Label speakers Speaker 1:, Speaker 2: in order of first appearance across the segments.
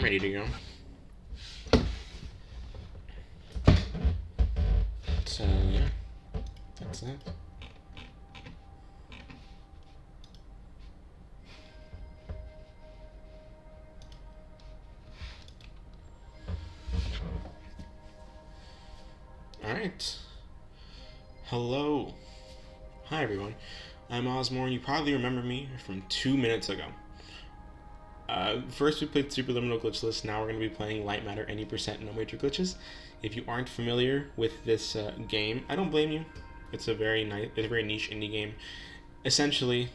Speaker 1: ready to go. So, yeah, that's that. Alright. Hello. Hi, everyone. I'm Ozmourn. You probably remember me from 2 minutes ago. First we played Superliminal Glitchless, now we're going to be playing Lightmatter any percent no major glitches. If you aren't familiar with this game, I don't blame you. It's a very nice, it's a very niche indie game. Essentially,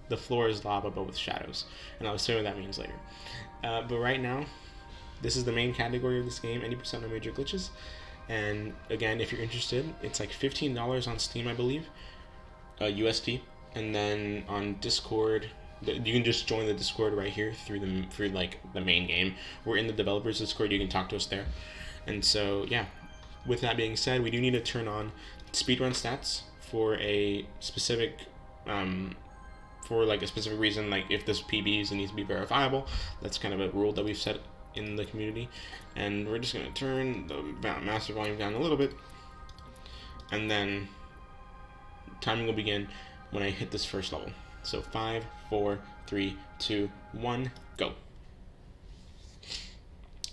Speaker 1: the floor is lava but with shadows, and I'll explain what that means later. But right now, this is the main category of this game, any percent no major glitches. And again, if you're interested, it's like $15 on Steam, I believe, USD, and then on Discord. You can just join the Discord right here through the main game. We're in the developers Discord. You can talk to us there. And so yeah, with that being said, we do need to turn on speedrun stats for a specific a specific reason. Like if this PBs, it needs to be verifiable. That's kind of a rule that we've set in the community. And we're just gonna turn the master volume down a little bit, and then timing will begin when I hit this first level. So 5, 4, 3, 2, 1, go.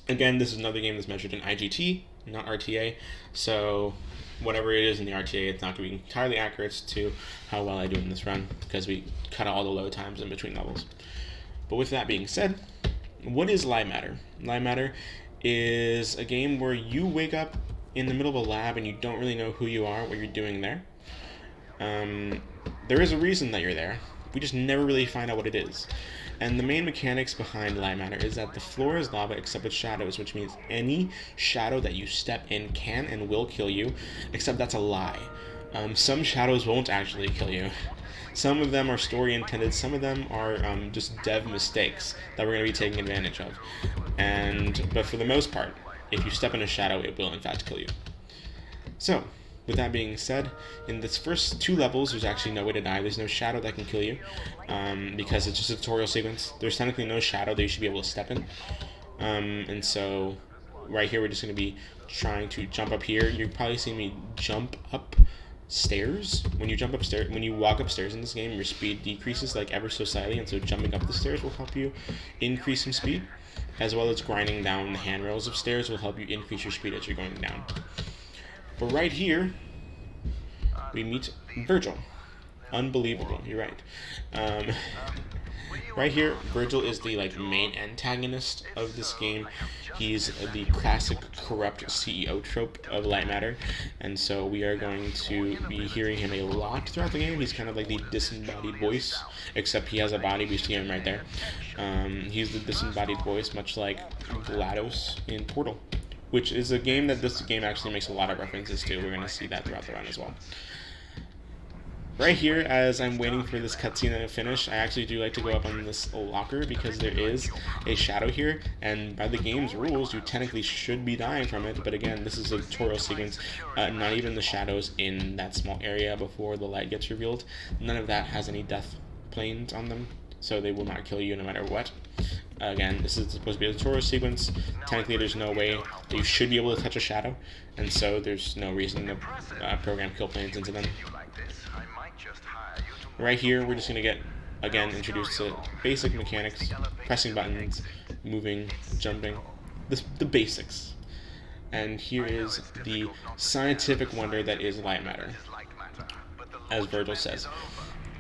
Speaker 1: Again, this is another game that's measured in IGT, not RTA. So whatever it is in the RTA, it's not going to be entirely accurate to how well I do in this run, because we cut out all the load times in between levels. But with that being said, what is Lightmatter? Lightmatter is a game where you wake up in the middle of a lab and you don't really know who you are, what you're doing there. There is a reason that you're there. We just never really find out what it is. And the main mechanics behind Lightmatter is that the floor is lava except with shadows, which means any shadow that you step in can and will kill you, except that's a lie. Some shadows won't actually kill you. Some of them are story intended, some of them are just dev mistakes that we're going to be taking advantage of. But for the most part, if you step in a shadow, it will in fact kill you. So, with that being said, in this first 2 levels, there's actually no way to die. There's no shadow that can kill you, because it's just a tutorial sequence. There's technically no shadow that you should be able to step in. And so, right here, we're just going to be trying to jump up here. You've probably seen me jump up stairs. When you walk upstairs in this game, your speed decreases like ever so slightly, and so jumping up the stairs will help you increase some speed, as well as grinding down the handrails of stairs will help you increase your speed as you're going down. But right here, we meet Virgil. Unbelievable, you're right. Right here, Virgil is the main antagonist of this game. He's the classic corrupt CEO trope of Lightmatter, and so we are going to be hearing him a lot throughout the game. He's kind of like the disembodied voice, except he has a body. We see him right there. He's the disembodied voice, much like GLaDOS in Portal, which is a game that this game actually makes a lot of references to. We're going to see that throughout the run as well. Right here, as I'm waiting for this cutscene to finish, I actually do like to go up on this locker because there is a shadow here, and by the game's rules, you technically should be dying from it, but again, this is a tutorial sequence. Not even the shadows in that small area before the light gets revealed, none of that has any death planes on them, so they will not kill you no matter what. Again, this is supposed to be a tutorial sequence. Technically, there's no way that you should be able to touch a shadow, and so there's no reason to program kill planes into them. Right here, we're just going to get, again, introduced to basic mechanics, pressing buttons, moving, jumping, the basics. And here is the scientific wonder that is Lightmatter, as Virgil says.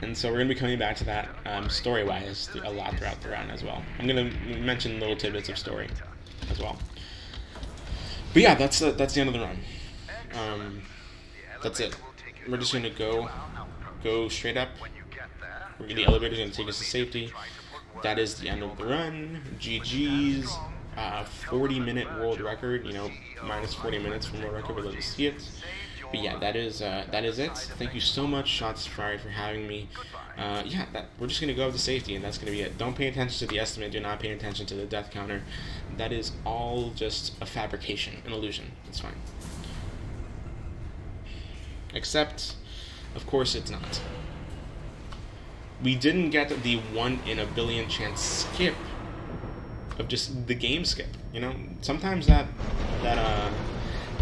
Speaker 1: And so we're going to be coming back to that story-wise a lot throughout the run as well. I'm going to mention little tidbits of story as well. But yeah, that's the end of the run. That's it. We're just going to go straight up. The elevator's going to take us to safety. That is the end of the run. GG's. 40-minute world record. Minus 40 minutes from world record. We'll let you see it. But yeah, that is it. Thank you so much, Shot Safari, for having me. We're just going to go up to safety, and that's going to be it. Don't pay attention to the estimate. Do not pay attention to the death counter. That is all just a fabrication, an illusion. It's fine. Except, of course, it's not. We didn't get the 1 in a billion chance skip of just the game skip. You know, sometimes that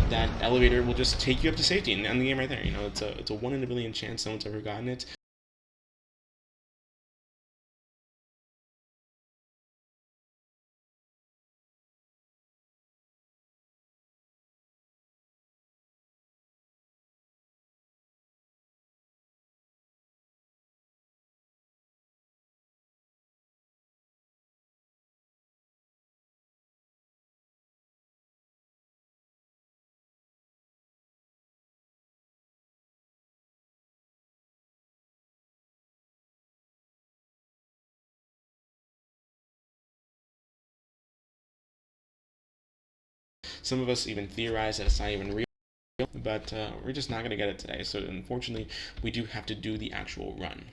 Speaker 1: that elevator will just take you up to safety and end the game right there. You know, it's a 1 in a billion chance no one's ever gotten it. Some of us even theorize that it's not even real, but we're just not going to get it today. So unfortunately, we do have to do the actual run.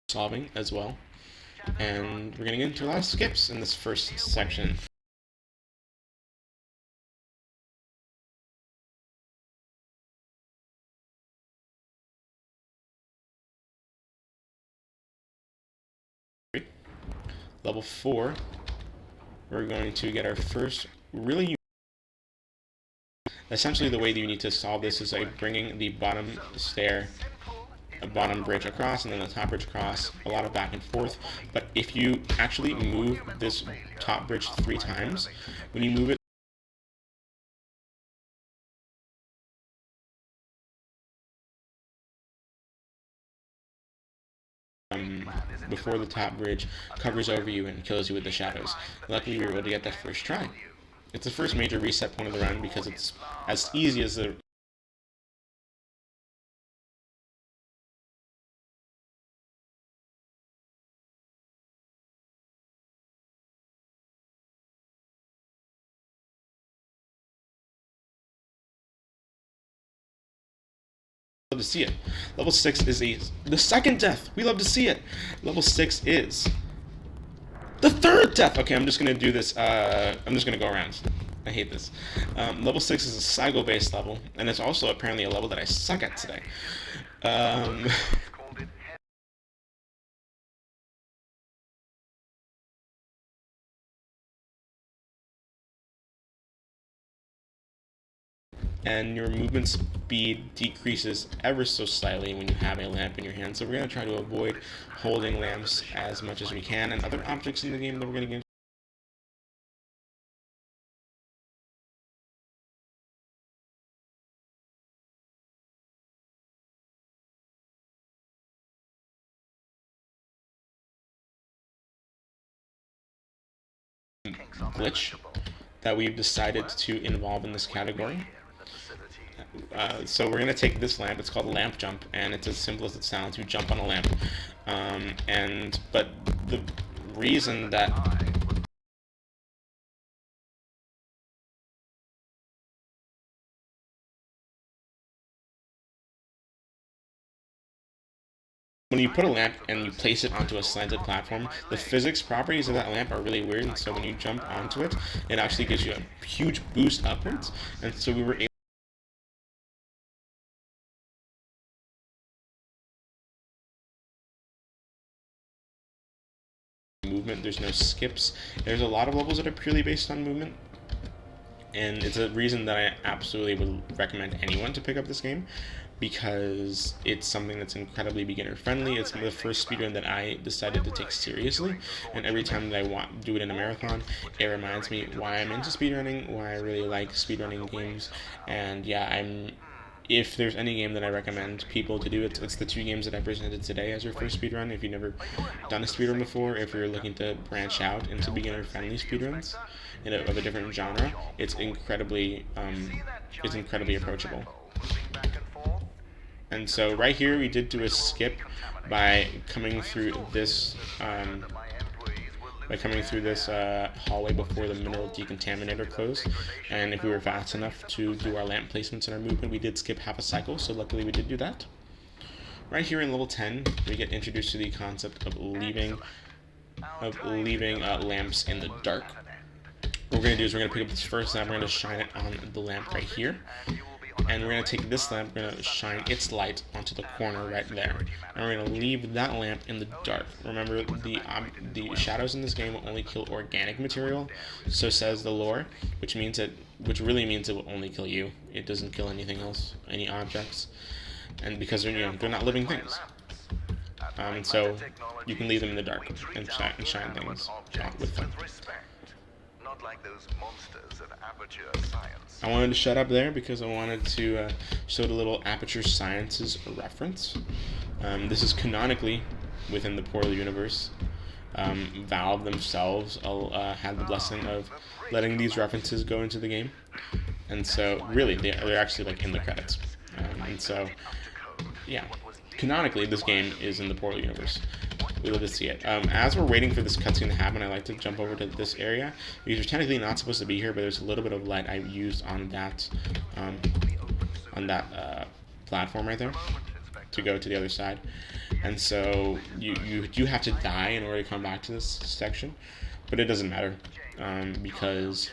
Speaker 1: Solving as well, and we're going to get into a lot of skips in this first section. Level 4, we're going to get our first really. Essentially, the way that you need to solve this is like bringing the bottom stair, a bottom bridge across, and then the top bridge across. A lot of back and forth. But if you actually move this top bridge 3 times, when you move it before the top bridge covers over you and kills you with the shadows. Luckily, we were able to get that first try. It's the first major reset point of the run because it's as easy as the love to see it. Level 6 is the second death. We love to see it. Level 6 is the third death. Okay, I'm just gonna do this. I'm just gonna go around. I hate this. Level 6 is a cycle-based level, and it's also apparently a level that I suck at today. And your movement speed decreases ever so slightly when you have a lamp in your hand. So we're going to try to avoid holding lamps as much as we can, and other objects in the game that we're going to get glitch that we've decided to involve in this category. So we're going to take this lamp. It's called a lamp jump, and it's as simple as it sounds. You jump on a lamp, but the reason that when you put a lamp and you place it onto a slanted platform, the physics properties of that lamp are really weird, and so when you jump onto it, it actually gives you a huge boost upwards, and so we were able movement. There's no skips. There's a lot of levels that are purely based on movement, and it's a reason that I absolutely would recommend anyone to pick up this game, because it's something that's incredibly beginner friendly. It's the first speedrun that I decided to take seriously, and every time that I do it in a marathon, it reminds me why I'm into speedrunning, why I really like speedrunning games, and yeah, if there's any game that I recommend people to do, it's the 2 games that I presented today as your first speedrun. If you've never done a speedrun before, if you're looking to branch out into beginner-friendly speedruns of a different genre, it's incredibly approachable. And so right here we did do a skip by coming through this hallway before the mineral decontaminator closed. And if we were fast enough to do our lamp placements and our movement, we did skip half a cycle, so luckily we did do that. Right here in level 10, we get introduced to the concept of leaving of leaving lamps in the dark. What we're going to do is we're going to pick up this first lamp, we're going to shine it on the lamp right here, and we're going to take this lamp, we're going to shine its light onto the corner right there, and we're going to leave that lamp in the dark. Remember, the shadows in this game will only kill organic material, so says the lore, which really means it will only kill you. It doesn't kill anything else, any objects, and because they're not living things. So you can leave them in the dark and shine things with them. I wanted to shut up there because I wanted to show the little Aperture Sciences reference. This is canonically within the Portal universe. Valve themselves had the blessing of letting these references go into the game, and so really they're actually like in the credits. And so yeah, canonically this game is in the Portal universe. We love to see it. As we're waiting for this cutscene to happen, I like to jump over to this area because you're technically not supposed to be here, but there's a little bit of light I used on that platform right there to go to the other side, and so you do have to die in order to come back to this section, but it doesn't matter because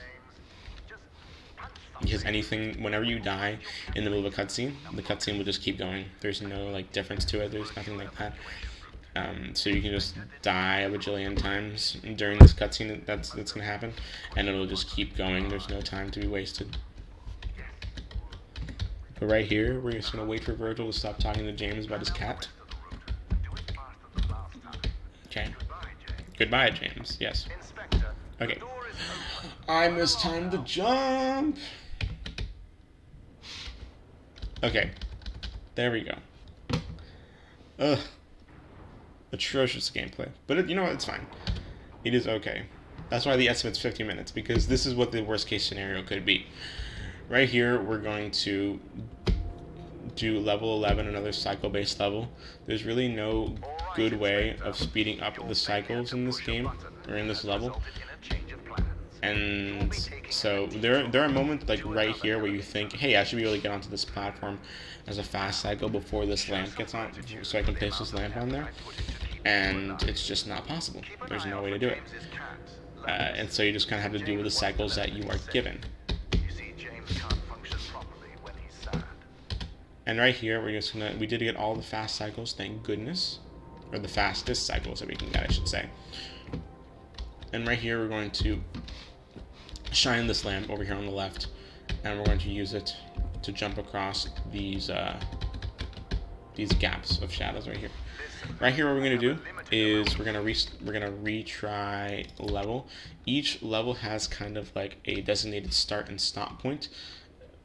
Speaker 1: anything, whenever you die in the middle of a cutscene, the cutscene will just keep going. There's no like difference to it. There's nothing like that. So you can just die a bajillion times during this cutscene that's gonna happen, and it'll just keep going. There's no time to be wasted. But right here, we're just gonna wait for Virgil to stop talking to James about his cat. Okay. Goodbye, James. Yes. Okay. I missed time to jump. Okay. There we go. Ugh. Atrocious gameplay, but you know what, it's fine. It is okay. That's why the estimate's 50 minutes, because this is what the worst case scenario could be. Right here, we're going to do level 11, another cycle based level. There's really no good way of speeding up the cycles in this game, or in this level. And so there are moments like right here where you think, hey, I should be able to get onto this platform as a fast cycle before this lamp gets on, so I can place this lamp on there. And it's just not possible. There's no way to do it. And so you just kind of have to deal with the cycles that you are given. And right here, we did get all the fast cycles, thank goodness. Or the fastest cycles that we can get, I should say. And right here, we're going to shine this lamp over here on the left, and we're going to use it to jump across these gaps of shadows right here. Right here, what we're going to do is we're going to retry level. Each level has kind of like a designated start and stop point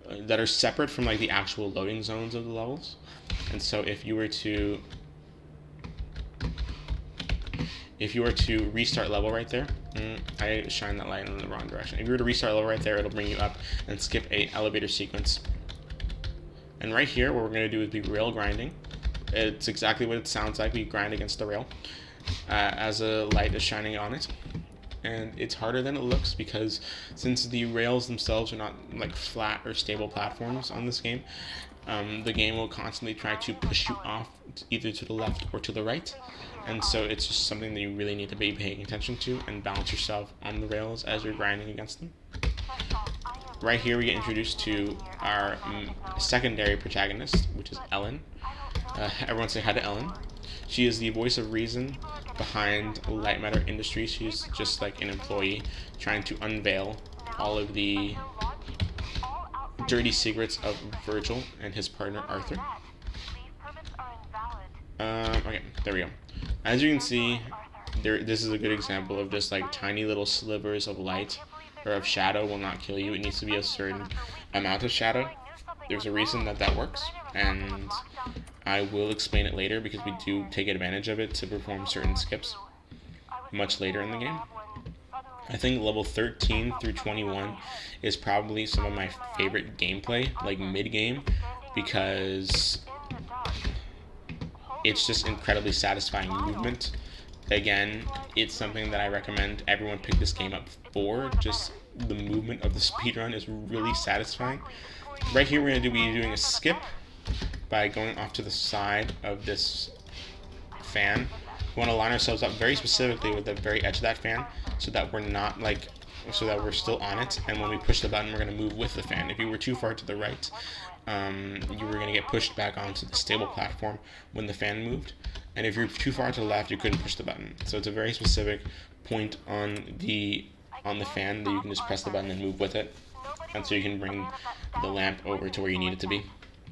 Speaker 1: that are separate from like the actual loading zones of the levels. And so if you were to restart level right there, I shined that light in the wrong direction. If you were to restart level right there, it'll bring you up and skip a elevator sequence. And right here, what we're going to do is be rail grinding. It's exactly what it sounds like. We grind against the rail as a light is shining on it. And it's harder than it looks because since the rails themselves are not like flat or stable platforms on this game, the game will constantly try to push you off either to the left or to the right. And so it's just something that you really need to be paying attention to and balance yourself on the rails as you're grinding against them. Right here we get introduced to our secondary protagonist, which is Ellen. Everyone say hi to Ellen. She is the voice of reason behind Lightmatter Industries. She's just like an employee trying to unveil all of the dirty secrets of Virgil and his partner Arthur. Okay, there we go. As you can see, this is a good example of just like tiny little slivers of light or of shadow will not kill you. It needs to be a certain amount of shadow. There's a reason that works, and I will explain it later because we do take advantage of it to perform certain skips much later in the game. I think level 13 through 21 is probably some of my favorite gameplay, like mid-game, because it's just incredibly satisfying movement. Again, it's something that I recommend everyone pick this game up for. Just the movement of the speedrun is really satisfying. Right here, we're going to be doing a skip by going off to the side of this fan We want to line ourselves up very specifically with the very edge of that fan, so that we're not like, so that we're still on it. And when we push the button, we're going to move with the fan. If you were too far to the right, you were going to get pushed back onto the stable platform when the fan moved. And if you're too far to the left, you couldn't push the button. So it's a very specific point on the fan that you can just press the button and move with it. And so you can bring the lamp over to where you need it to be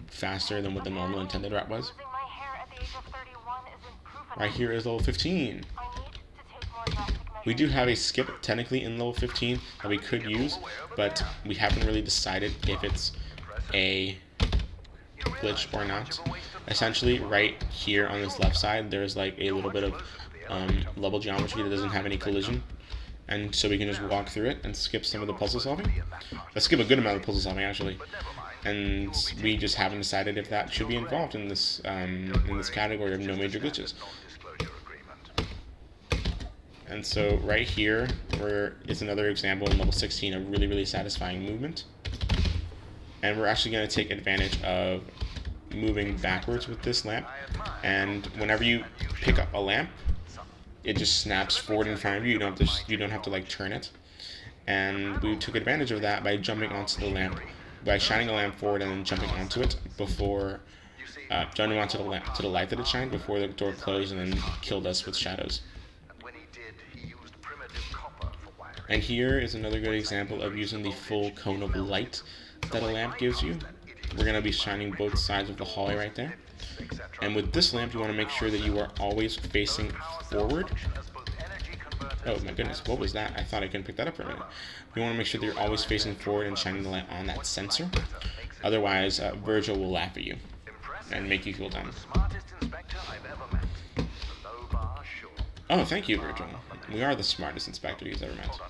Speaker 1: faster than what the normal intended route was. Right here is level 15. We do have a skip technically in level 15 that we could use, but we haven't really decided if it's a glitch or not. Essentially, right here on this left side, there's like a little bit of level geometry that doesn't have any collision. And so we can just walk through it and skip some of the puzzle solving. Let's skip a good amount of puzzle solving, actually. And we just haven't decided if that should be involved in this category of no major glitches. And so right here, is another example in level 16 of really, really satisfying movement. And we're actually going to take advantage of moving backwards with this lamp. And whenever you pick up a lamp, it just snaps forward in front of you. You don't have to like turn it. And we took advantage of that by jumping onto the lamp, by shining a lamp forward and then jumping onto it before jumping onto the light that it shined before the door closed and then killed us with shadows. And here is another good example of using the full cone of light that a lamp gives you. We're going to be shining both sides of the hallway right there. And with this lamp, you want to make sure that you are always facing forward. Oh my goodness, what was that? I thought I couldn't pick that up for a minute. You want to make sure that you're always facing forward and shining the light on that sensor. Otherwise, Virgil will laugh at you and make you feel dumb. Oh, thank you, Virgil. We are the smartest inspector he's ever met.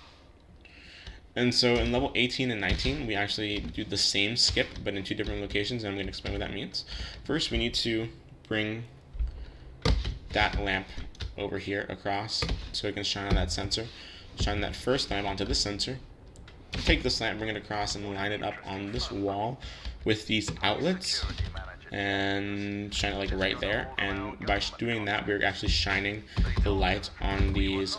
Speaker 1: And so in level 18 and 19, we actually do the same skip, but in two different locations, and I'm going to explain what that means. First, we need to bring that lamp over here across so it can shine on that sensor. Shine that first lamp onto this sensor. Take this lamp, bring it across, and line it up on this wall with these outlets. And shine it like right there. And by doing that, we're actually shining the light on these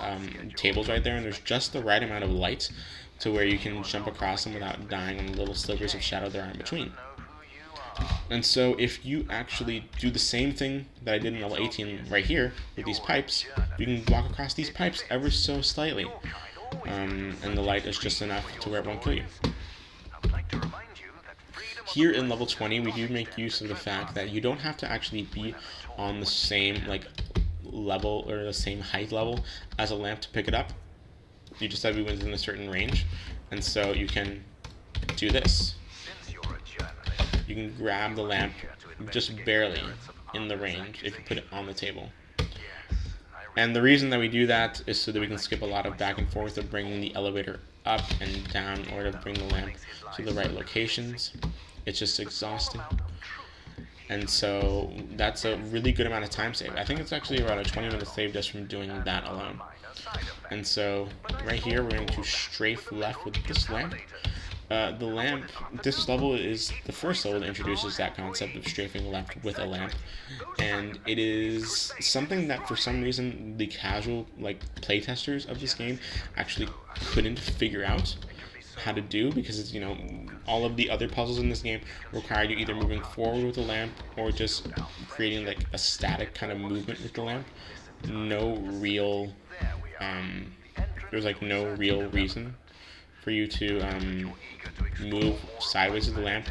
Speaker 1: tables right there. And there's just the right amount of light to where you can jump across them without dying on the little slivers of shadow there are in between. And so if you actually do the same thing that I did in level 18 right here with these pipes, you can walk across these pipes ever so slightly. And the light is just enough to where it won't kill you. Here in level 20, we do make use of the fact that you don't have to actually be on the same level or the same height level as a lamp to pick it up. You just have to be within a certain range, and so you can do this. You can grab the lamp just barely in the range if you put it on the table. And the reason that we do that is so that we can skip a lot of back and forth of bringing the elevator up and down in order to bring the lamp to the right locations. It's just exhausting. And so that's a really good amount of time save. I think it's actually around a 20-minute save just from doing that alone. And so right here we're going to strafe left with this lamp. The lamp, this level is the first level that introduces that concept of strafing left with a lamp, and it is something that for some reason the casual playtesters of this game actually couldn't figure out how to do, because it's, all of the other puzzles in this game require you either moving forward with the lamp or just creating a static kind of movement with the lamp. No real there's no real reason for you to move sideways with the lamp,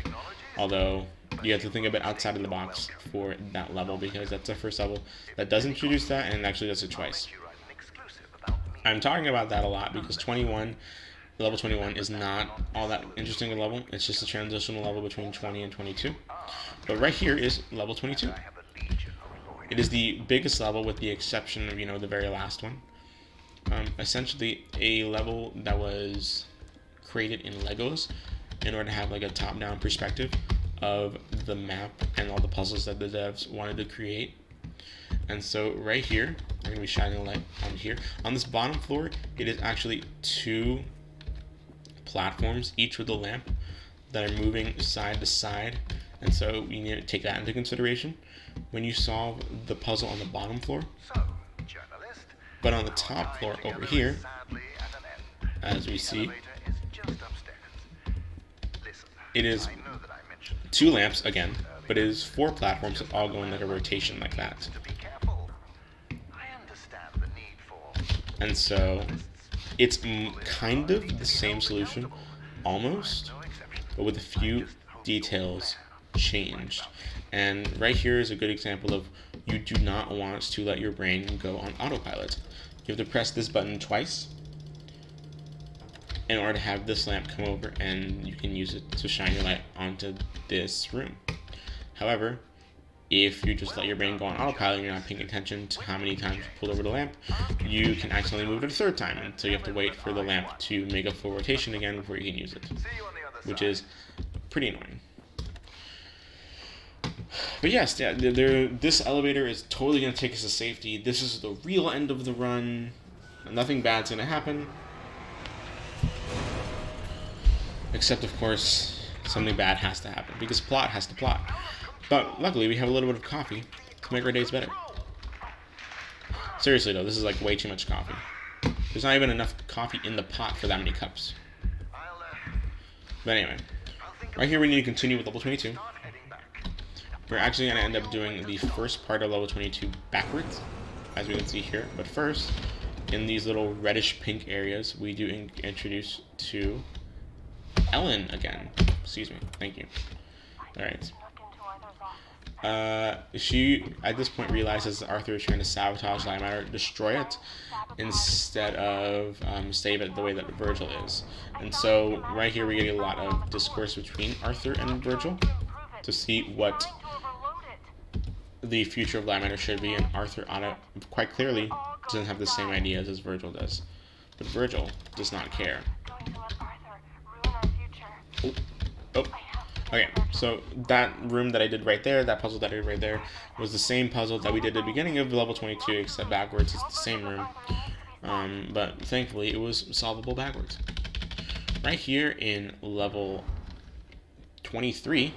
Speaker 1: although you have to think a bit outside of the box for that level, because that's the first level that does introduce that and actually does it twice. I'm talking about that a lot because level 21 is not all that interesting a level. It's just a transitional level between 20 and 22. But right here is level 22. It is the biggest level with the exception of, the very last one. Essentially a level that was created in Legos in order to have a top-down perspective of the map and all the puzzles that the devs wanted to create. And so right here, we're going to be shining a light on here. On this bottom floor, it is actually two platforms, each with a lamp, that are moving side to side. And so you need to take that into consideration when you solve the puzzle on the bottom floor. But on the top floor over here, as we see, it is 2 lamps again, but it is 4 platforms that all go in like a rotation like that. And so it's kind of the same solution, almost, but with a few details changed. And right here is a good example of you do not want to let your brain go on autopilot. You have to press this button twice in order to have this lamp come over, and you can use it to shine your light onto this room. However, if you just let your brain go on autopilot and you're not paying attention to how many times you pull over the lamp, you can accidentally move it a 3rd time, and so you have to wait for the lamp to make a full rotation again before you can use it, which is pretty annoying. But yes, yeah, this elevator is totally going to take us to safety. This is the real end of the run. Nothing bad's going to happen. Except, of course, something bad has to happen, because plot has to plot. But luckily, we have a little bit of coffee to make our days better. Seriously, though, this is like way too much coffee. There's not even enough coffee in the pot for that many cups. But anyway, right here we need to continue with level 22. We're actually going to end up doing the first part of level 22 backwards, as we can see here. But first, in these little reddish pink areas, we do introduce to Ellen again. Excuse me. Thank you. Alright. She, at this point, realizes Arthur is trying to sabotage Lightmatter, destroy it, instead of save it the way that Virgil is. And so, right here, we get a lot of discourse between Arthur and Virgil to see what the future of Lightmatter should be, and Arthur, quite clearly, doesn't have the same ideas as Virgil does. But Virgil does not care. Oh. Okay, so that room that I did right there, that puzzle that I did right there, was the same puzzle that we did at the beginning of level 22, except backwards. It's the same room. But thankfully, it was solvable backwards. Right here in level 23,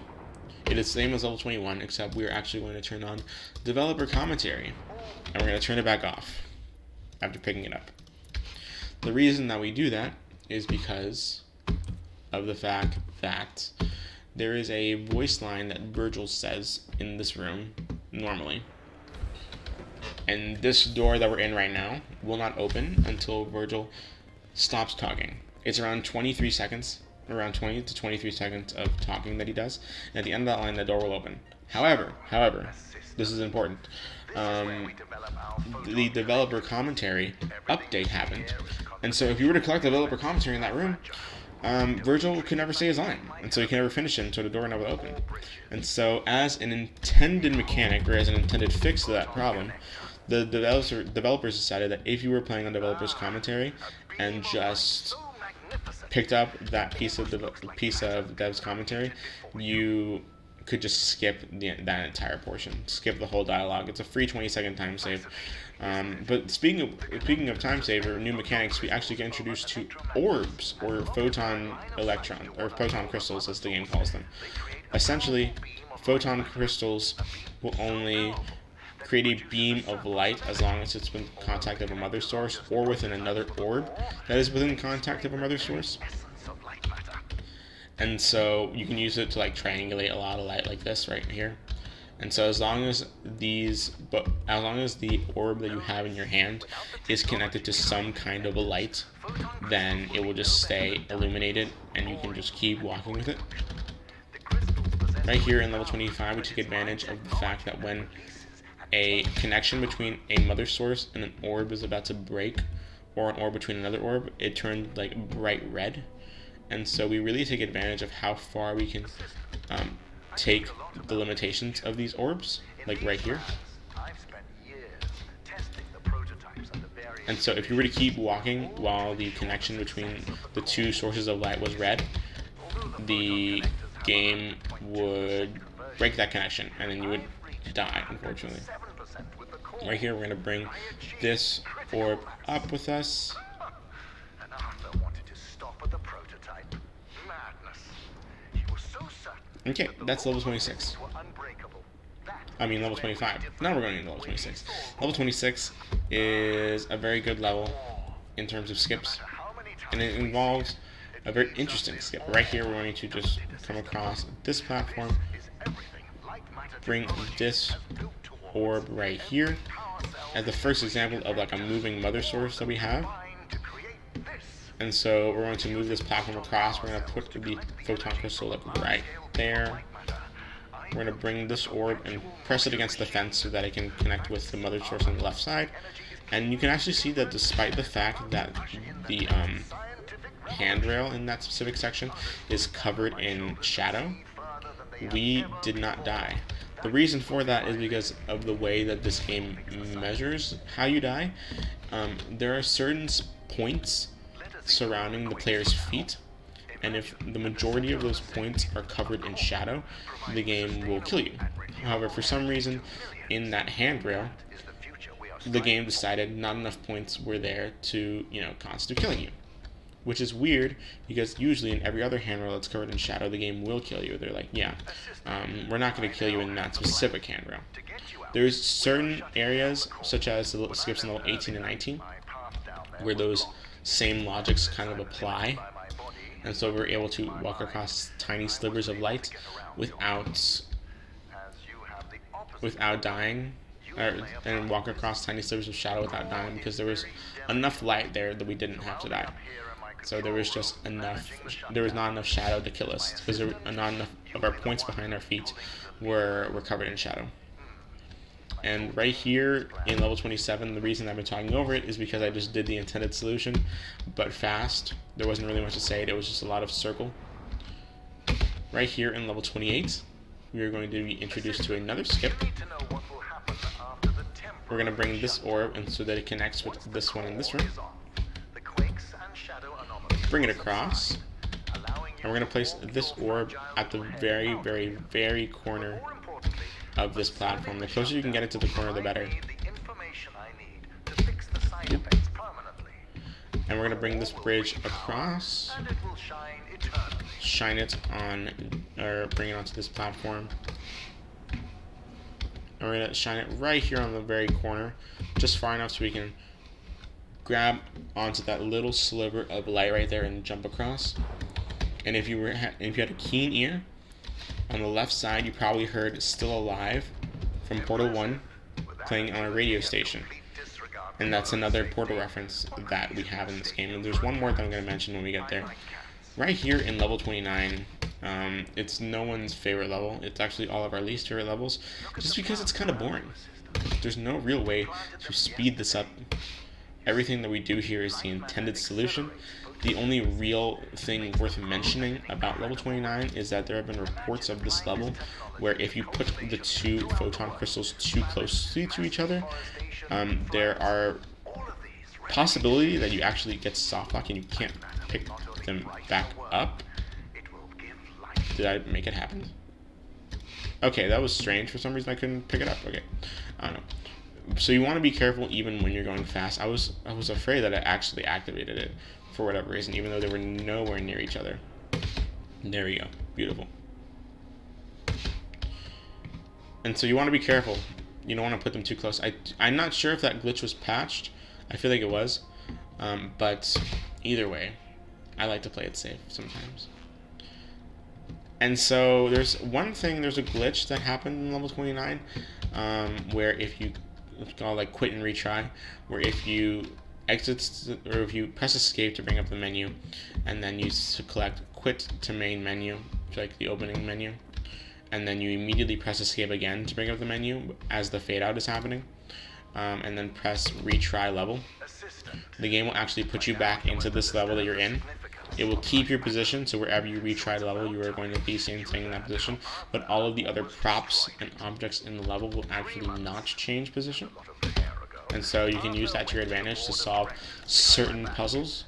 Speaker 1: it is the same as level 21, except we're actually going to turn on developer commentary. And we're going to turn it back off after picking it up. The reason that we do that is because of the fact that there is a voice line that Virgil says in this room, normally. And this door that we're in right now will not open until Virgil stops talking. It's around 23 seconds, around 20 to 23 seconds of talking that he does. And at the end of that line, the door will open. However, this is important. The developer commentary update happened. And so if you were to collect developer commentary in that room, Virgil could never say his line, and so he can never finish it until the door never open. And so, as an intended mechanic, or as an intended fix to that problem, the developers decided that if you were playing on developer's commentary and just picked up that piece of dev's commentary, you could just skip that entire portion, skip the whole dialogue. It's a free 20-second time save. But speaking of time save or new mechanics, we actually get introduced to orbs, or photon crystals, as the game calls them. Essentially, photon crystals will only create a beam of light as long as it's within contact of a mother source or within another orb that is within contact of a mother source. And so you can use it to like triangulate a lot of light like this right here. And so as long as the orb that you have in your hand is connected to some kind of a light, then it will just stay illuminated and you can just keep walking with it. Right here in level 25, we take advantage of the fact that when a connection between a mother source and an orb is about to break, or an orb between another orb, it turned like bright red. And so we really take advantage of how far we can take the limitations of these orbs, like right here. And so if you were to keep walking while the connection between the two sources of light was red, the game would break that connection and then you would die, unfortunately. Right here, we're going to bring this orb up with us. Okay, that's level 26. I mean level 25. Now we're going into level 26. Level 26 is a very good level in terms of skips, and it involves a very interesting skip. Right here, we're going to just come across this platform, bring this orb right here as the first example of like a moving mother source that we have. And so we're going to move this platform across. We're going to put the photon crystal like right there. We're going to bring this orb and press it against the fence so that it can connect with the mother source on the left side. And you can actually see that despite the fact that the handrail in that specific section is covered in shadow, we did not die. The reason for that is because of the way that this game measures how you die. There are certain points surrounding the player's feet, and if the majority of those points are covered in shadow, the game will kill you. However, for some reason, in that handrail, the game decided not enough points were there to, constitute killing you. Which is weird, because usually in every other handrail that's covered in shadow, the game will kill you. They're like, we're not going to kill you in that specific handrail. There's certain areas, such as the skips in level 18 and 19, where those same logics kind of apply. And so we're able to walk across tiny slivers of light without dying, and walk across tiny slivers of shadow without dying, because there was enough light there that we didn't have to die. So there was just enough. There was not enough shadow to kill us, because not enough of our points behind our feet were covered in shadow. And right here in level 27, the reason I've been talking over it is because I just did the intended solution, but fast. There wasn't really much to say. It was just a lot of circle. Right here in level 28, we are going to be introduced to another skip. We're going to bring this orb and so that it connects with this one in this room. Bring it across. And we're going to place this orb at the very, very, very corner of this platform. The closer you can get it to the corner, the better. And we're going to bring this bridge across, shine it on, or bring it onto this platform. And we're going to shine it right here on the very corner, just far enough so we can grab onto that little sliver of light right there and jump across. And if you had a keen ear, on the left side you probably heard Still Alive from Portal 1 playing on a radio station. And that's another Portal reference that we have in this game. And there's one more that I'm going to mention when we get there. Right here in level 29, it's no one's favorite level. It's actually all of our least favorite levels, just because it's kind of boring. There's no real way to speed this up. Everything that we do here is the intended solution. The only real thing worth mentioning about level 29 is that there have been reports of this level where if you put the two photon crystals too closely to each other, there are possibility that you actually get softlock and you can't pick them back up. Did I make it happen? Okay, that was strange. For some reason I couldn't pick it up. Okay, I don't know. So you want to be careful even when you're going fast. I was afraid that I actually activated it for whatever reason, even though they were nowhere near each other. There we go. Beautiful. And so you want to be careful. You don't want to put them too close. I'm not sure if that glitch was patched. I feel like it was. But either way, I like to play it safe sometimes. And so there's a glitch that happened in level 29, where if you, it's called like quit and retry, where if you exit, or if you press escape to bring up the menu, and then you select quit to main menu, like the opening menu, and then you immediately press escape again to bring up the menu as the fade out is happening, and then press retry level, the game will actually put you back into this level that you're in. It will keep your position, so wherever you retry level, you are going to be staying in that position, but all of the other props and objects in the level will actually not change position. And so you can use that to your advantage to solve certain puzzles.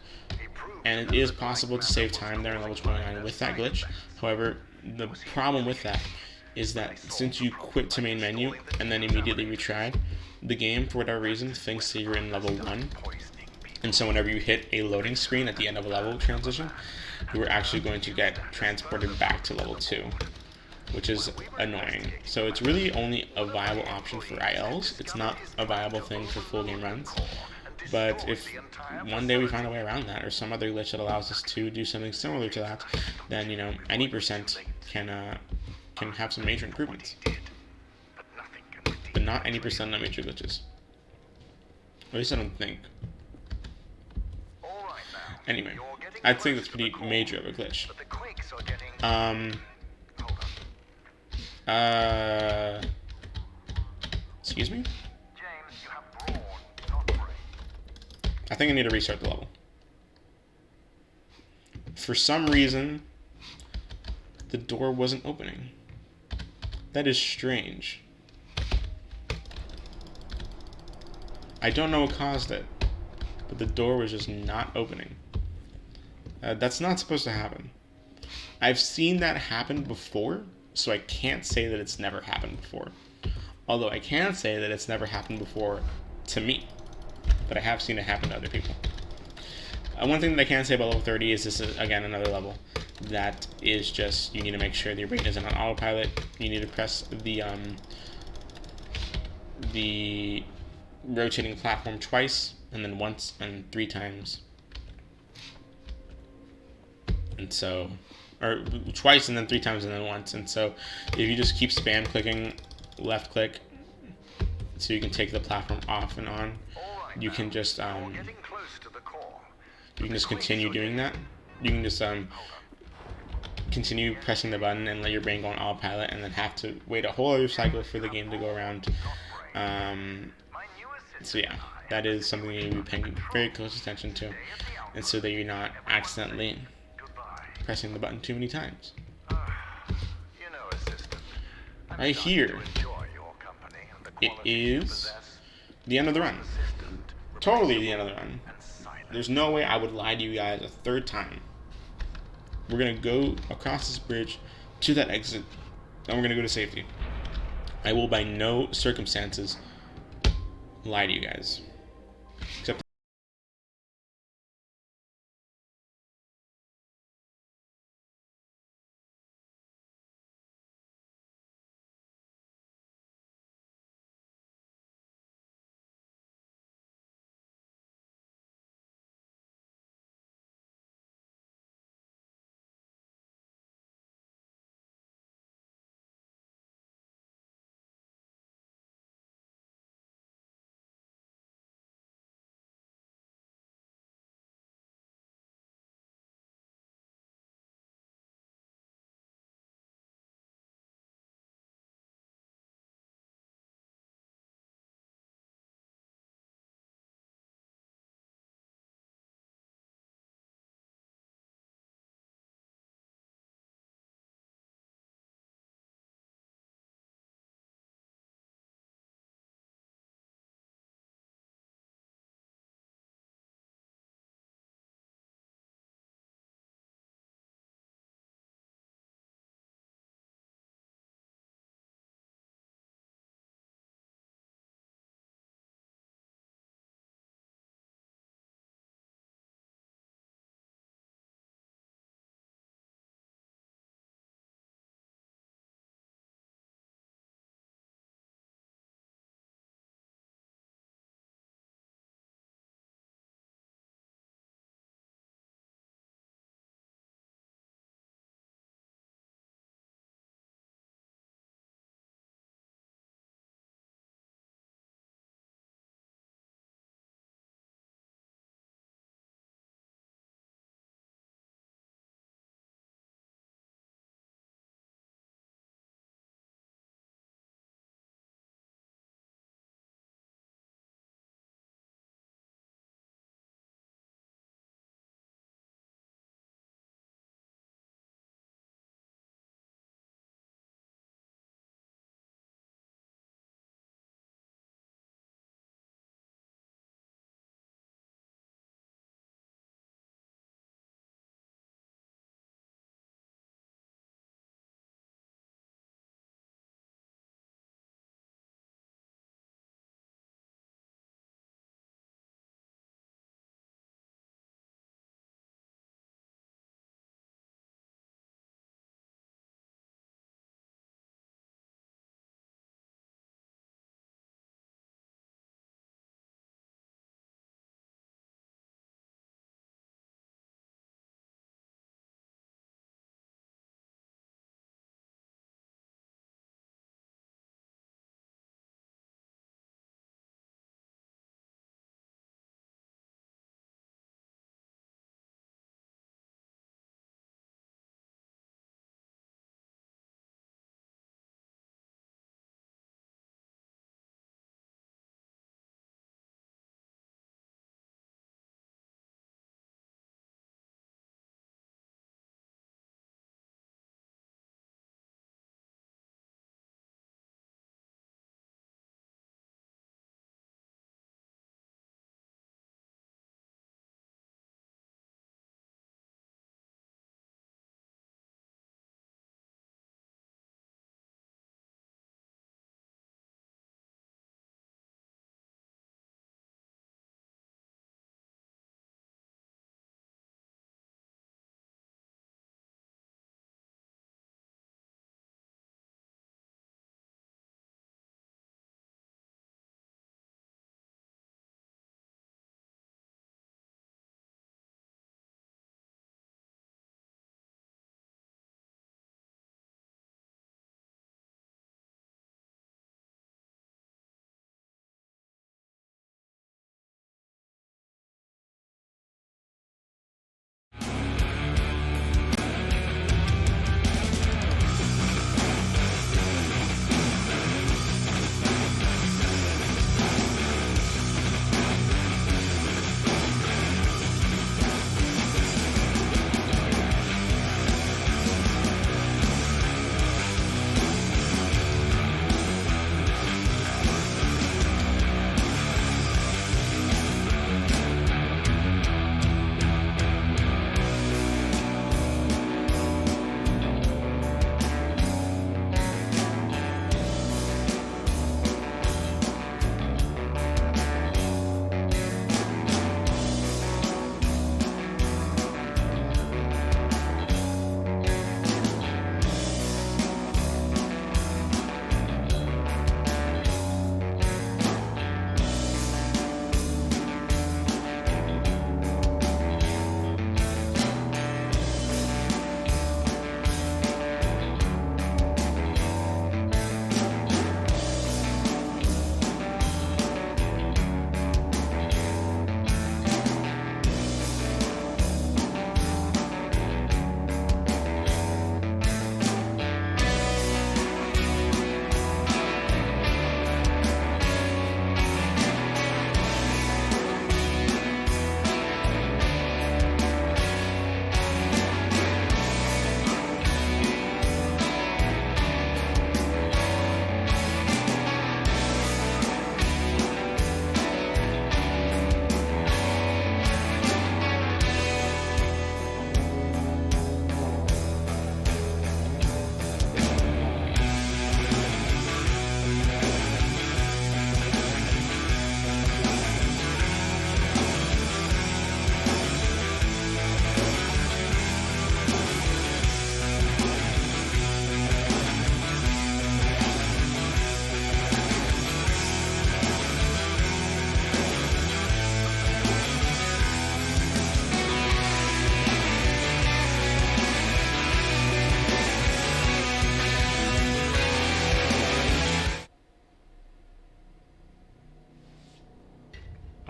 Speaker 1: And it is possible to save time there in level 29 with that glitch. However, the problem with that is that since you quit to main menu and then immediately retried, the game, for whatever reason, thinks that you're in level 1. And so whenever you hit a loading screen at the end of a level transition, you are actually going to get transported back to level 2. which is annoying. So it's really only a viable option for ILs. It's not a viable thing for full game runs. But if one day we find a way around that, or some other glitch that allows us to do something similar to that, then any percent can have some major improvements. But not any percent on major glitches. At least I don't think. Anyway, I'd say that's pretty major of a glitch. Excuse me? I think I need to restart the level. For some reason, the door wasn't opening. That is strange. I don't know what caused it, but the door was just not opening. That's not supposed to happen. I've seen that happen before, so I can't say that it's never happened before. Although I can say that it's never happened before to me, but I have seen it happen to other people. One thing that I can say about level 30 is this is, again, another level that is just, you need to make sure that your brain isn't on autopilot. You need to press the rotating platform twice, and then once, and 3 times. And so, or twice and then 3 times and then once. And so if you just keep spam clicking left click so you can take the platform off and on, you can just continue doing that. You can just continue pressing the button and let your brain go on autopilot, and then have to wait a whole other cycle for the game to go around. So yeah, that is something you need to be paying very close attention to, and so that you're not accidentally pressing the button too many times. Right here, it is the end of the run. Totally the end of the run. There's no way I would lie to you guys a third time. We're going to go across this bridge to that exit, and we're going to go to safety. I will by no circumstances lie to you guys. Except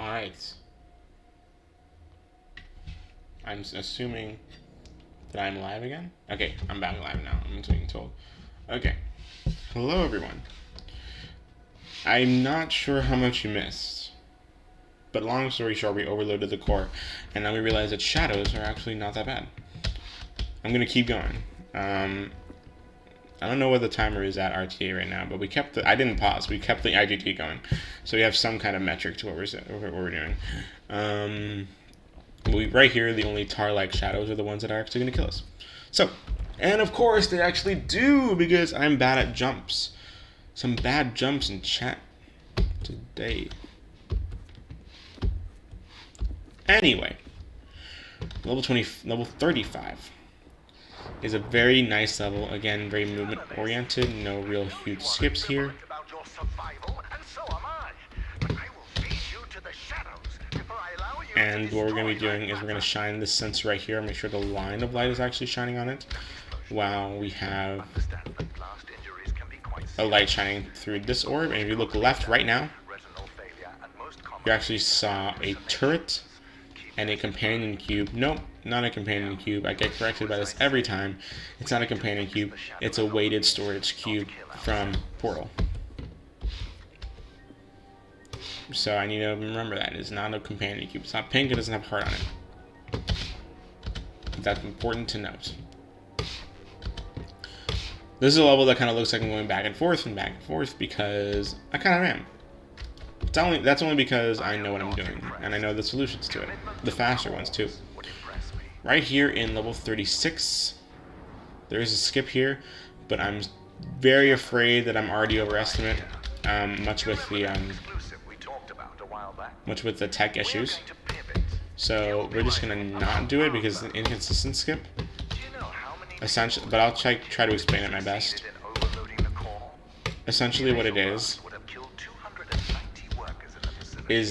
Speaker 1: Alright. I'm assuming that I'm live again. Okay, I'm back live now. I'm being told. Okay. Hello, everyone. I'm not sure how much you missed. But long story short, we overloaded the core. And now we realize that shadows are actually not that bad. I'm going to keep going. I don't know what the timer is at RTA right now, but we kept I didn't pause. We kept the IGT going. So we have some kind of metric to what we're doing. Right here, the only tar-like shadows are the ones that are actually going to kill us. So, and of course, they actually do, because I'm bad at jumps. Some bad jumps in chat today. Anyway, level 35 is a very nice level. Again, very movement-oriented. No real huge skips here. And what we're going to be doing is we're going to shine this sensor right here, make sure the line of light is actually shining on it, while we have a light shining through this orb. And if you look left right now, you actually saw a turret and a companion cube. Nope, not a companion cube. I get corrected by this every time. It's not a companion cube. It's a weighted storage cube from Portal. So I need to remember that. It's not a companion cube. It's not pink. It doesn't have a heart on it. That's important to note. This is a level that kind of looks like I'm going back and forth because I kind of am. That's only because I know what I'm doing, and I know the solutions to it. The faster ones, too. Right here in level 36, there is a skip here, but I'm very afraid that I'm already overestimating, much with the tech issues. So we're just going to not do it because it's an inconsistent skip. Essentially, but I'll try to explain it my best. Essentially what it is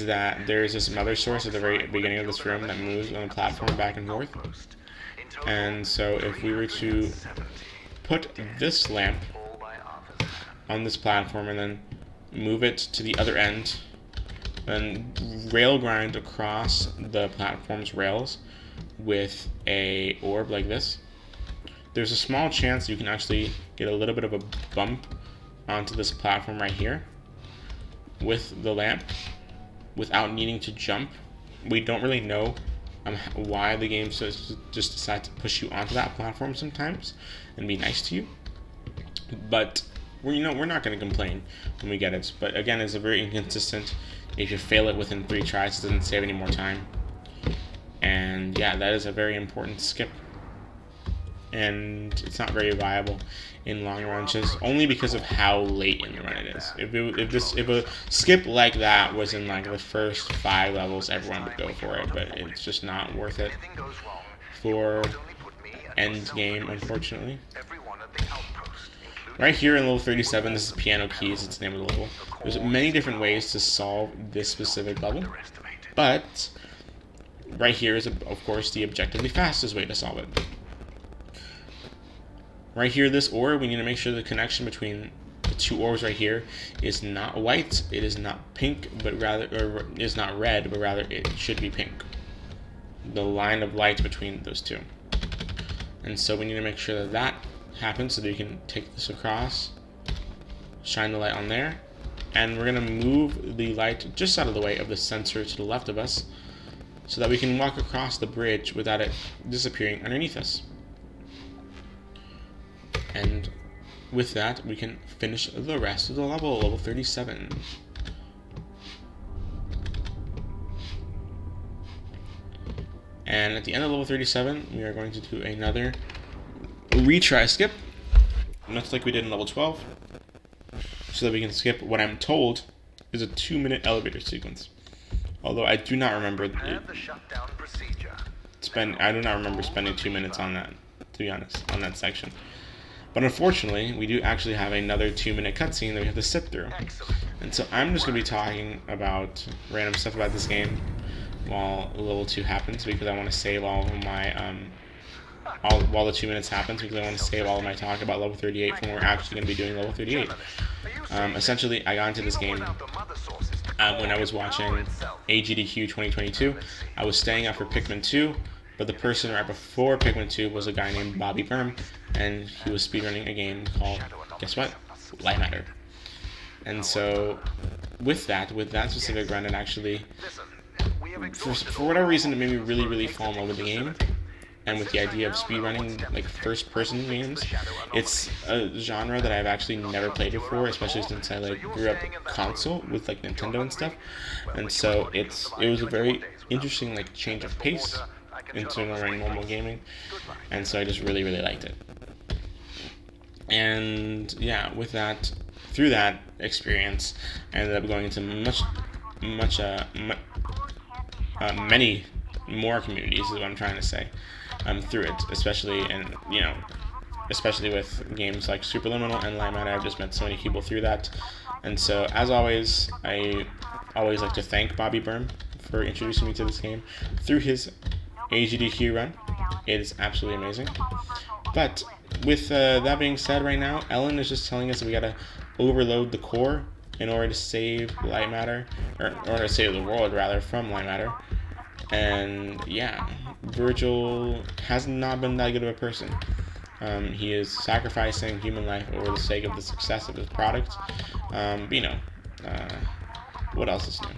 Speaker 1: that there's this mother source at the very beginning of this room that moves on the platform back and forth. And so if we were to put this lamp on this platform and then move it to the other end, then rail grind across the platform's rails with a orb like this, there's a small chance you can actually get a little bit of a bump onto this platform right here with the lamp without needing to jump. We don't really know why the game just decides to push you onto that platform sometimes and be nice to you. But we're not going to complain when we get it. But again, it's a very inconsistent. If you fail it within 3 tries, it doesn't save any more time. And yeah, that is a very important skip. And it's not very viable in long runs, only because of how late in the run it is. If a skip like that was in like the first 5 levels, everyone would go for it, but it's just not worth it for end game, unfortunately. Right here in level 37, this is Piano Keys, it's the name of the level. There's many different ways to solve this specific level, but right here is, of course, the objectively fastest way to solve it. Right here, this orb, we need to make sure the connection between the 2 orbs right here is not white, it is not pink, but rather, or is not red, but rather it should be pink. The line of light between those 2. And so we need to make sure that that happens so that you can take this across, shine the light on there, and we're going to move the light just out of the way of the sensor to the left of us so that we can walk across the bridge without it disappearing underneath us. And with that, we can finish the rest of the level 37. And at the end of level 37, we are going to do another retry skip, much like we did in level 12, so that we can skip what I'm told is a 2-minute elevator sequence. Although I do not remember spending 2 minutes on that, to be honest, on that section. But unfortunately, we do actually have another 2-minute cutscene that we have to sit through. And so I'm just going to be talking about random stuff about this game while level 2 happens, because I want to save all of my, while the 2 minutes happens, because I want to save all of my talk about level 38 from when we're actually going to be doing level 38. Essentially, I got into this game when I was watching AGDQ 2022, I was staying after Pikmin 2, but the person right before Pikmin 2 was a guy named Bobby Berm, and he was speedrunning a game called, guess what? Lightmatter. And so, with that specific run, it actually, for whatever reason, it made me really, really fall in love with the game. And with the idea of speedrunning, like first-person games, it's a genre that I've actually never played before, especially since I like grew up console with like Nintendo and stuff. And so it was a very interesting like change of pace into normal gaming, and so I just really, really liked it. And yeah, with that, through that experience, I ended up going into many more communities, is what I'm trying to say. Through it, especially especially with games like Superliminal and Lightmatter. I've just met so many people through that, and so as always, I always like to thank Bobby Berm for introducing me to this game through his AGDQ run. It is absolutely amazing. But with that being said, right now, Ellen is just telling us that we gotta overload the core in order to save Lightmatter, or in order to save the world rather from Lightmatter. And yeah, Virgil has not been that good of a person. He is sacrificing human life over the sake of the success of his product. What else is new?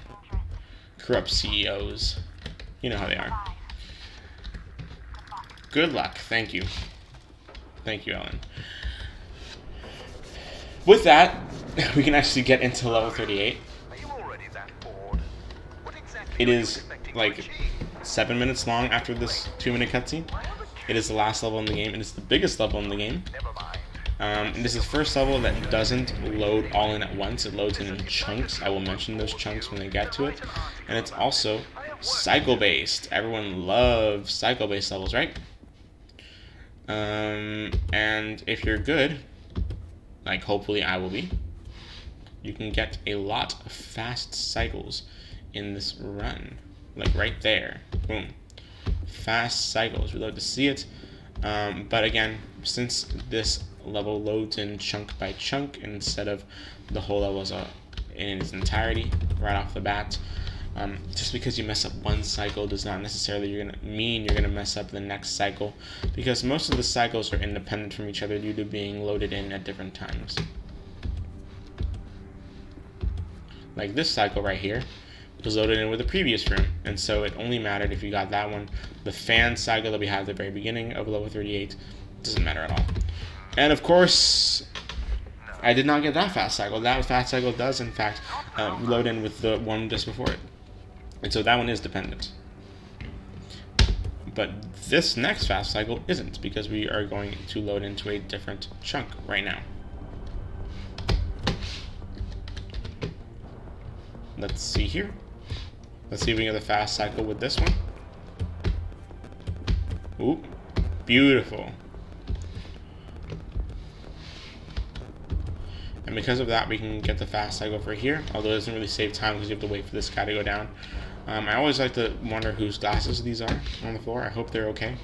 Speaker 1: Corrupt CEOs. You know how they are. Good luck. Thank you. Thank you, Ellen. With that, we can actually get into level 38. It is like 7 minutes long after this 2-minute cutscene. It is the last level in the game, and it's the biggest level in the game. And this is the first level that doesn't load all in at once. It loads in chunks. I will mention those chunks when they get to it. And it's also cycle-based. Everyone loves cycle-based levels, right? And if you're good, like hopefully I will be, you can get a lot of fast cycles in this run. Like right there. Boom. Fast cycles. We love to see it. But again, since this level loads in chunk by chunk instead of the whole level in its entirety right off the bat, just because you mess up one cycle does not necessarily mean you're gonna mess up the next cycle, because most of the cycles are independent from each other due to being loaded in at different times. Like this cycle right here was loaded in with the previous room, and so it only mattered if you got that one. The fan cycle that we had at the very beginning of level 38 doesn't matter at all. And of course, I did not get that fast cycle. That fast cycle does, in fact, load in with the one just before it. And so that one is dependent. But this next fast cycle isn't, because we are going to load into a different chunk right now. Let's see here. Let's see if we can get the fast cycle with this one. Ooh, beautiful. And because of that, we can get the fast cycle for here, although it doesn't really save time because you have to wait for this guy to go down. I always like to wonder whose glasses these are on the floor. I hope they're okay.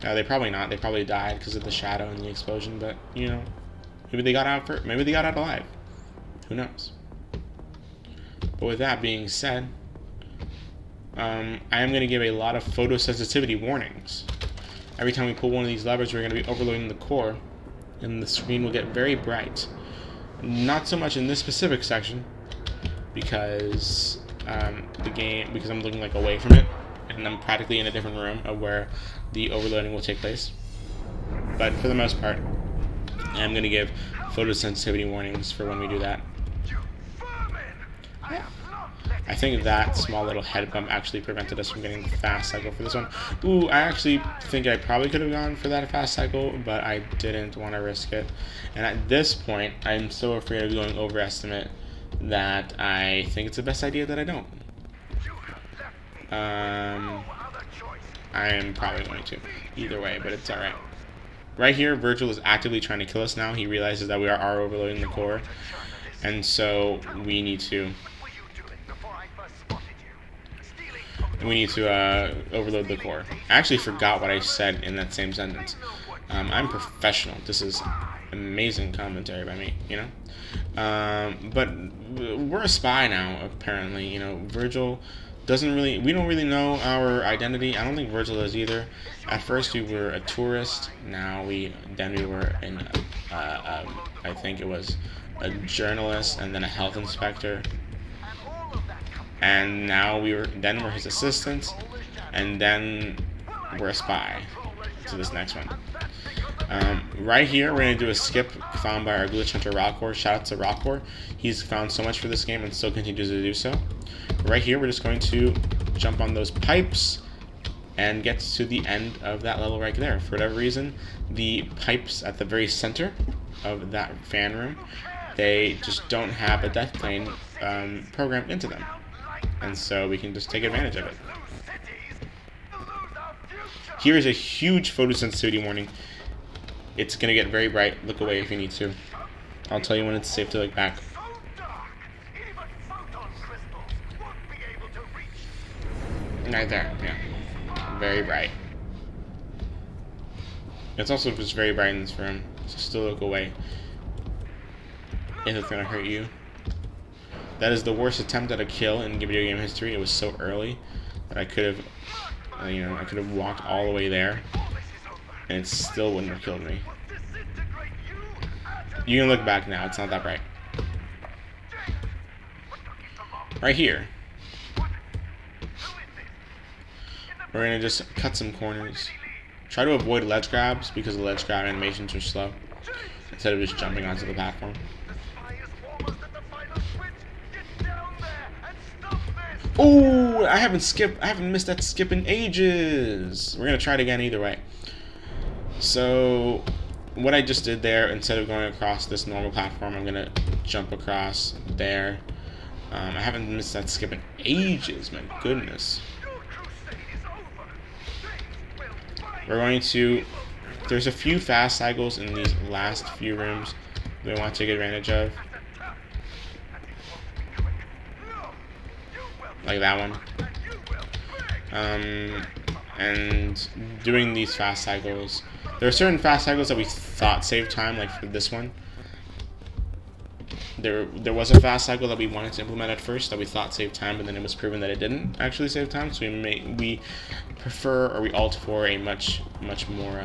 Speaker 1: They probably not. They probably died because of the shadow and the explosion, but, you know, maybe they got out alive. Who knows? But with that being said, I am going to give a lot of photosensitivity warnings. Every time we pull one of these levers, we're going to be overloading the core, and the screen will get very bright. Not so much in this specific section, because because I'm looking like away from it, and I'm practically in a different room of where the overloading will take place. But for the most part, I'm going to give photosensitivity warnings for when we do that. I think that small little head bump actually prevented us from getting the fast cycle for this one. Ooh, I actually think I probably could have gone for that fast cycle, but I didn't want to risk it. And at this point, I'm so afraid of going overestimate that I think it's the best idea that I don't. I am probably going to. Either way, but it's alright. Right here, Virgil is actively trying to kill us now. He realizes that we are overloading the core. And so we need to overload the core. I actually forgot what I said in that same sentence. I'm professional. This is amazing commentary by me, you know? But we're a spy now, apparently. You know, Virgil doesn't really. We don't really know our identity. I don't think Virgil does either. At first, we were a tourist. Then we were in. I think it was a journalist, and then a health inspector, and now we're his assistants, and then we're a spy to this next one. Right here, we're going to do a skip found by our glitch hunter Rockcore. Shout out to Rockcore. He's found so much for this game and still continues to do so. Right here, we're just going to jump on those pipes and get to the end of that level right there. For whatever reason, the pipes at the very center of that fan room, they just don't have a death plane programmed into them. And so we can just take advantage of it. Here is a huge photosensitivity warning. It's going to get very bright. Look away if you need to. I'll tell you when it's safe to look back. Right there, yeah. Very bright. It's also just very bright in this room, so still look away if it's going to hurt you. That is the worst attempt at a kill in video game history. It was so early that I could have, I could have walked all the way there, and it still wouldn't have killed me. You can look back now. It's not that bright. Right here, we're gonna just cut some corners. Try to avoid ledge grabs because the ledge grab animations are slow, instead of just jumping onto the platform. Oh, I haven't missed that skip in ages. We're gonna try it again either way. So what I just did there, instead of going across this normal platform, I'm gonna jump across there. I haven't missed that skip in ages, my goodness. We're going to, there's a few fast cycles in these last few rooms that we want to take advantage of. Like that one. And doing these fast cycles. There are certain fast cycles that we thought saved time, like for this one. There was a fast cycle that we wanted to implement at first that we thought saved time, but then it was proven that it didn't actually save time. So we prefer, or we opt for a much more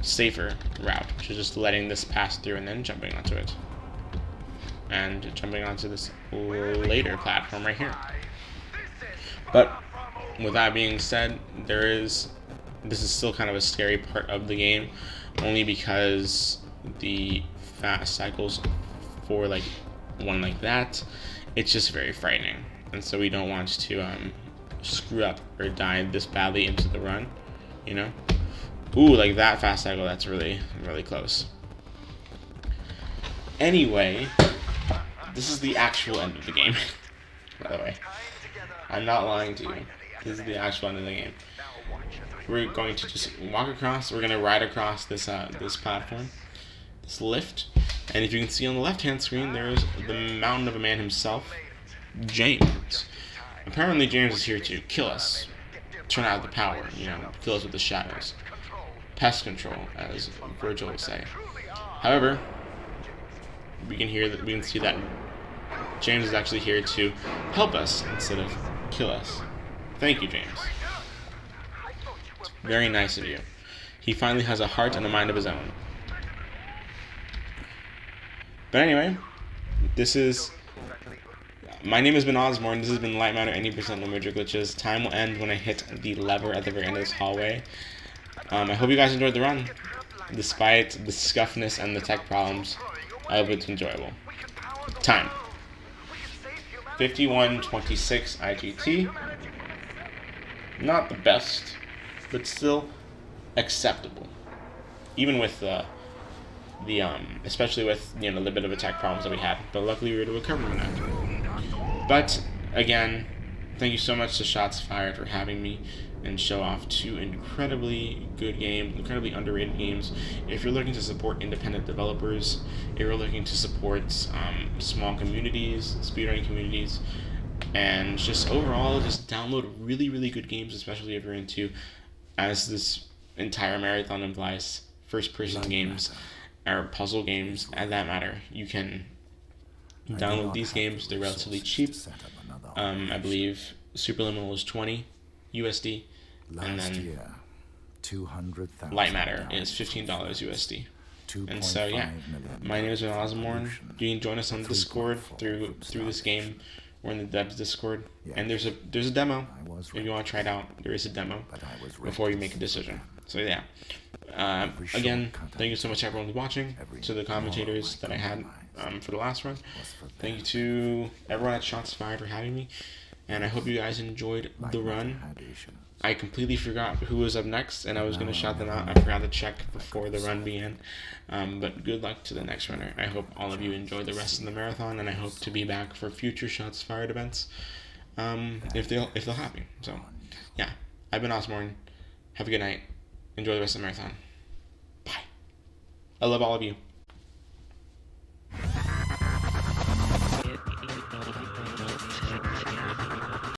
Speaker 1: safer route, which is just letting this pass through and then jumping onto it, and jumping onto this later platform right here. But with that being said, this is still kind of a scary part of the game, only because the fast cycles for like one like that, it's just very frightening, and so we don't want to screw up or die this badly into the run, you know. Ooh, like that fast cycle, that's really close. Anyway, this is the actual end of the game. By the way, I'm not lying to you. This is the actual end of the game. We're going to just walk across. We're going to ride across this this platform, this lift, and if you can see on the left-hand screen, there's the mountain of a man himself, James. Apparently, James is here to kill us, turn out the power, you know, kill us with the shadows, pest control, as Virgil would say. However, we can see that James is actually here to help us instead of kill us. Thank you, James. Very nice of you. He finally has a heart and a mind of his own. But anyway, my name has been Ozmourn. This has been Lightmatter, any percent no major glitches. Time will end when I hit the lever at the very end of this hallway. I hope you guys enjoyed the run. Despite the scuffness and the tech problems, I hope it's enjoyable. Time. 51:26 IGT. Not the best, but still acceptable. Even with especially with the bit of attack problems that we had, but luckily we were able to recover from that. But again, thank you so much to Shots Fired for having me and show off two incredibly good games, incredibly underrated games. If you're looking to support independent developers, if you're looking to support small communities, speedrunning communities, and just overall just download really good games, especially if you're into, as this entire marathon implies, first-person games. are puzzle games at that matter. You can download these games. They're relatively cheap. I believe Superliminal is 20 USD, and then Lightmatter is $15 USD. And so yeah, my name is Ozmourn. You can join us on Discord through this game. We're in the devs Discord, and there's a demo. If you want to try it out, there is a demo before you make a decision. So yeah, again, thank you so much everyone who's watching. To the commentators that I had for the last run, thank you to everyone at Shots Fired for having me, and I hope you guys enjoyed the run. I completely forgot who was up next, and I was going to shout them out. I forgot to check before the run began. But good luck to the next runner. I hope all of you enjoy the rest of the marathon, and I hope to be back for future Shots Fired events if they'll have me. So, yeah, I've been Ozmourn. Have a good night. Enjoy the rest of the marathon. Bye. I love all of you.